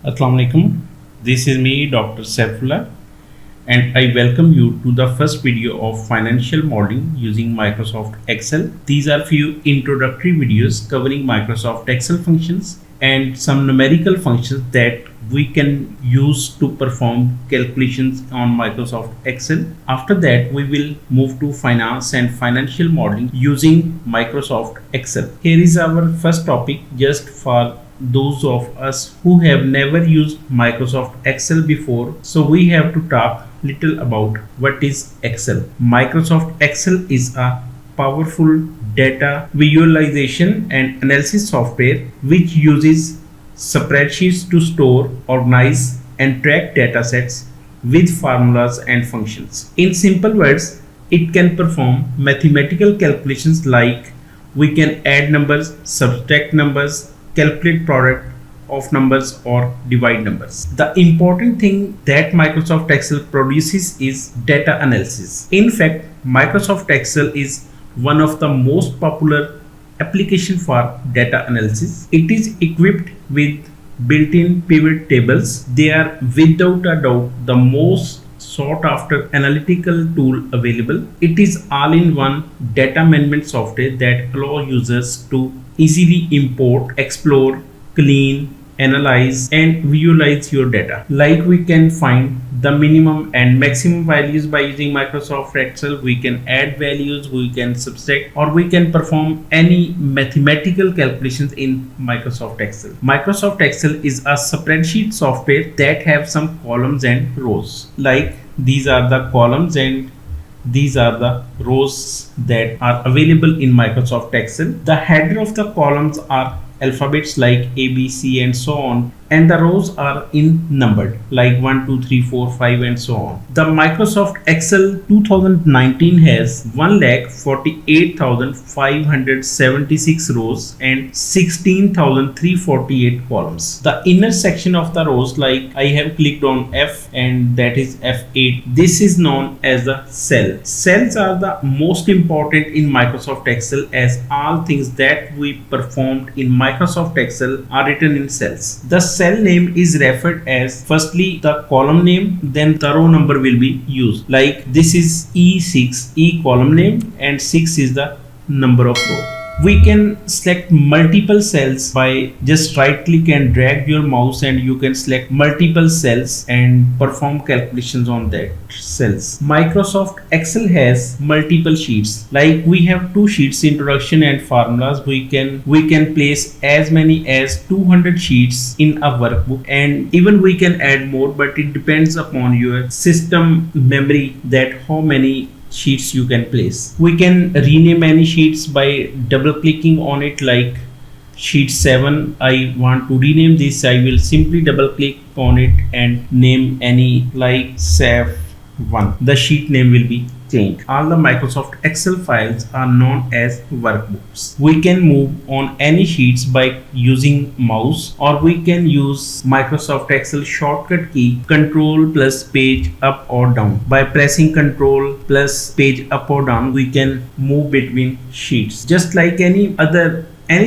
Assalamu alaikum. This is me, Dr. Saifullah, and I welcome you to the first video of financial modeling using Microsoft Excel. These are few introductory videos covering Microsoft Excel functions and some numerical functions that we can use to perform calculations on Microsoft Excel. After that, we will move to finance and financial modeling using Microsoft Excel. Here is our first topic just for those of us who have never used Microsoft Excel before. So we have to talk little about what is Excel. Microsoft Excel is a powerful data visualization and analysis software which uses spreadsheets to store, organize and track datasets with formulas and functions. In simple words, it can perform mathematical calculations like we can add numbers, subtract numbers, calculate product of numbers or divide numbers. The important thing that Microsoft Excel produces is data analysis. In fact, Microsoft Excel is one of the most popular application for data analysis. It is equipped with built-in pivot tables. They are without a doubt the most sought after analytical tool available. It is all-in-one data management software that allows users to easily import, explore, clean, analyze and visualize your data. Like we can find the minimum and maximum values by using Microsoft Excel. We can add values, we can subtract, or we can perform any mathematical calculations in Microsoft Excel. Microsoft Excel is a spreadsheet software that have some columns and rows. Like these are the columns and these are the rows that are available in Microsoft Excel. The header of the columns are alphabets like A, B, C and so on, and the rows are in numbered like 1, 2, 3, 4, 5 and so on. The Microsoft Excel 2019 has 1,48,576 rows and 16,348 columns. The inner section of the rows, like I have clicked on F and that is F8. This is known as the cell. Cells are the most important in Microsoft Excel as all things that we performed in Microsoft Excel are written in cells. The cell name is referred as firstly the column name, then the row number will be used. Like this is E6, E column name, and 6 is the number of row. We can select multiple cells by just right click and drag your mouse and you can select multiple cells and perform calculations on that cells. Microsoft Excel has multiple sheets. Like we have two sheets, introduction and formulas. We can place as many as 200 sheets in a workbook, and even we can add more, but it depends upon your system memory that how many sheets you can place. We can rename any sheets by double clicking on it. Like sheet 7, I want to rename this, I will simply double click on it and name any like Saif 1. The sheet name will be changed. All the Microsoft Excel files are known as workbooks. We can move on any sheets by using mouse, or we can use Microsoft Excel shortcut key Control plus page up or down. By pressing Control plus page up or down, we can move between sheets. Just like any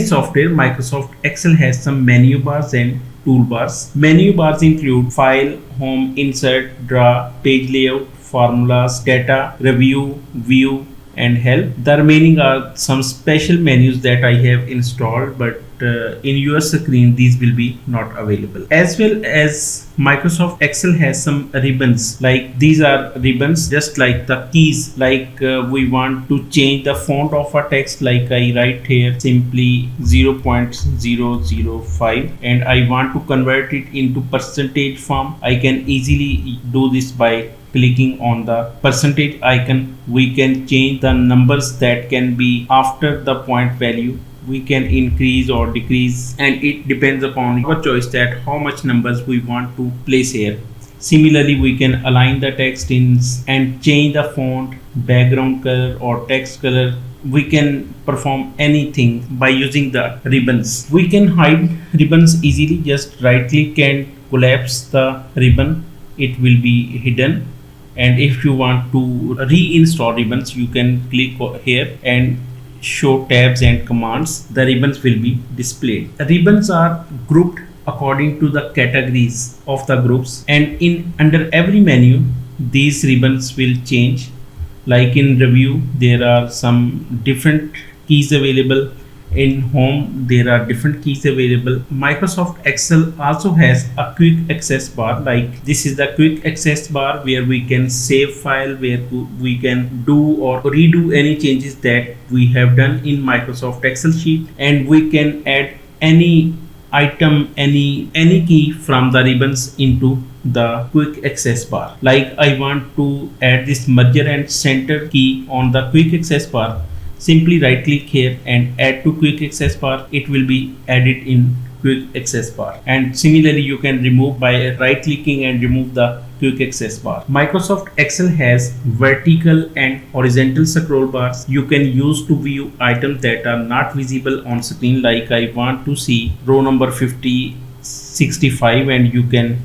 software, Microsoft Excel has some menu bars and toolbars. Menu bars include File, Home, Insert, Draw, Page Layout, Formulas, Data, Review, View and Help. The remaining are some special menus that I have installed, but in your screen these will be not available. As well as Microsoft Excel has some ribbons. Like these are ribbons just like the keys. Like we want to change the font of a text, like I write here simply 0.005 and I want to convert it into percentage form. I can easily do this by clicking on the percentage icon. We can change the numbers that can be after the point value. We can increase or decrease, and it depends upon our choice that how much numbers we want to place here. Similarly, we can align the text in and change the font, background color or text color. We can perform anything by using the ribbons. We can hide ribbons easily. Just right click and collapse the ribbon. It will be hidden. And if you want to reinstall ribbons, you can click here and show tabs and commands. The ribbons will be displayed. Ribbons are grouped according to the categories of the groups, and in under every menu these ribbons will change. Like in review there are some different keys available, in home there are different keys available. Microsoft Excel also has a quick access bar, like this is the quick access bar where we can save file, where we can do or redo any changes that we have done in Microsoft Excel sheet, and we can add any item, any key from the ribbons into the quick access bar. Like I want to add this merger and center key on the quick access bar, simply right click here and add to quick access bar. It will be added in quick access bar, and similarly you can remove by right clicking and remove the quick access bar. Microsoft Excel has vertical and horizontal scroll bars you can use to view items that are not visible on screen. Like I want to see row number 50, 65, and you can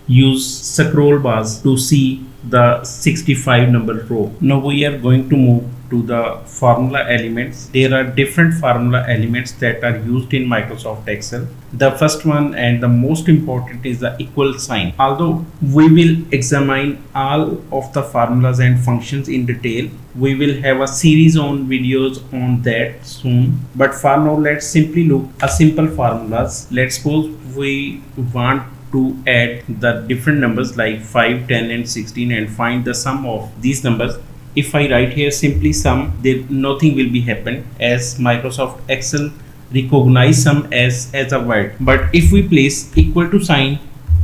use scroll bars to see the 65 number row. Now we are going to move to the formula elements. There are different formula elements that are used in Microsoft Excel. The first one and the most important is the equal sign. Although we will examine all of the formulas and functions in detail, we will have a series on videos on that soon. But for now, let's simply look at simple formulas. Let's suppose we want to add the different numbers like 5, 10 and 16 and find the sum of these numbers. If I write here simply sum, there nothing will be happen, as Microsoft Excel recognize sum as a word. But if we place equal to sign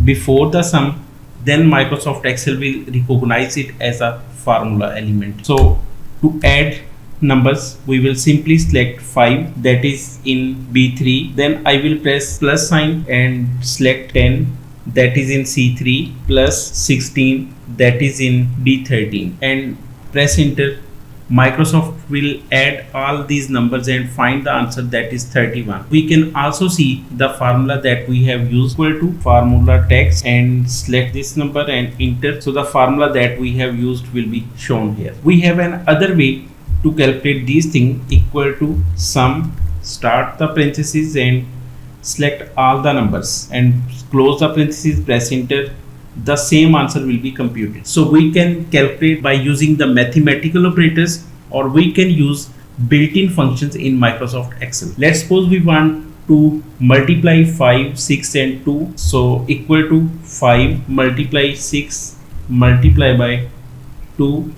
before the sum, then Microsoft Excel will recognize it as a formula element. So to add numbers, we will simply select 5, that is in B3, then I will press plus sign and select 10, that is in C3, plus 16, that is in D13, and press enter. Microsoft will add all these numbers and find the answer, that is 31. We can also see the formula that we have used, equal to formula text, and select this number and enter. So the formula that we have used will be shown here. We have another way to calculate these things, equal to sum, start the parentheses and select all the numbers and close the parentheses, press enter. The same answer will be computed. So we can calculate by using the mathematical operators, or we can use built-in functions in Microsoft Excel. Let's suppose we want to multiply 5, 6 and 2. So equal to 5 multiply 6 multiply by 2,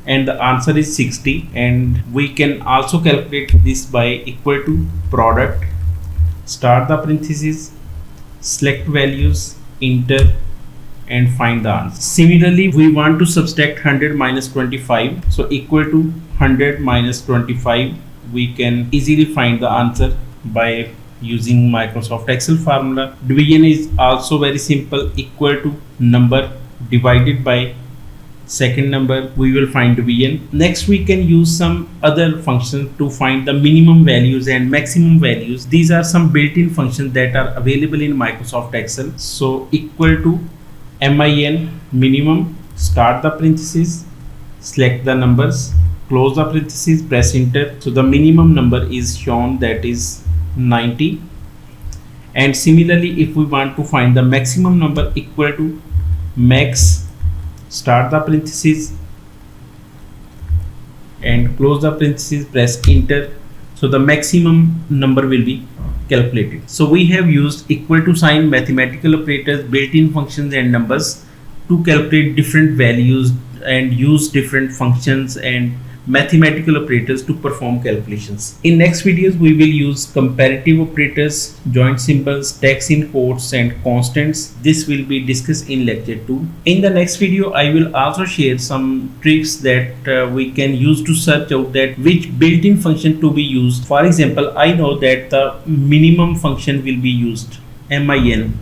and the answer is 60. And we can also calculate this by equal to product, start the parentheses, select values, enter and find the answer. Similarly, we want to subtract 100 minus 25. So equal to 100 minus 25. We can easily find the answer by using Microsoft Excel formula. Division is also very simple. Equal to number divided by second number, we will find division. Next, we can use some other functions to find the minimum values and maximum values. These are some built-in functions that are available in Microsoft Excel. So equal to min minimum, start the parentheses, select the numbers, close the parentheses, press enter. So the minimum number is shown, that is 90. And similarly, if we want to find the maximum number, equal to max, start the parentheses and close the parentheses, press enter. So the maximum number will be calculated. So we have used equal to sign, mathematical operators, built-in functions and numbers to calculate different values and use different functions and mathematical operators to perform calculations. In next videos, we will use comparative operators, joint symbols, text in quotes and constants. This will be discussed in lecture 2. In the next video, I will also share some tricks that we can use to search out that which built-in function to be used. For example, I know that the minimum function will be used, min.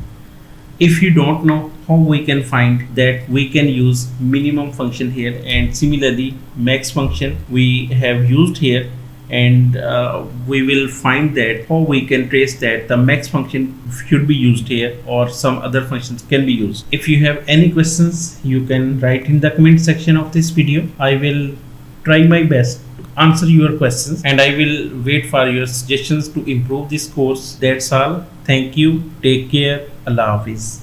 If you don't know how we can find that, we can use minimum function here, and similarly max function we have used here, and we will find that how we can trace that the max function should be used here or some other functions can be used. If you have any questions, you can write in the comment section of this video. I will try my best to answer your questions, and I will wait for your suggestions to improve this course. That's all. Thank you. Take care. Allah Hafiz.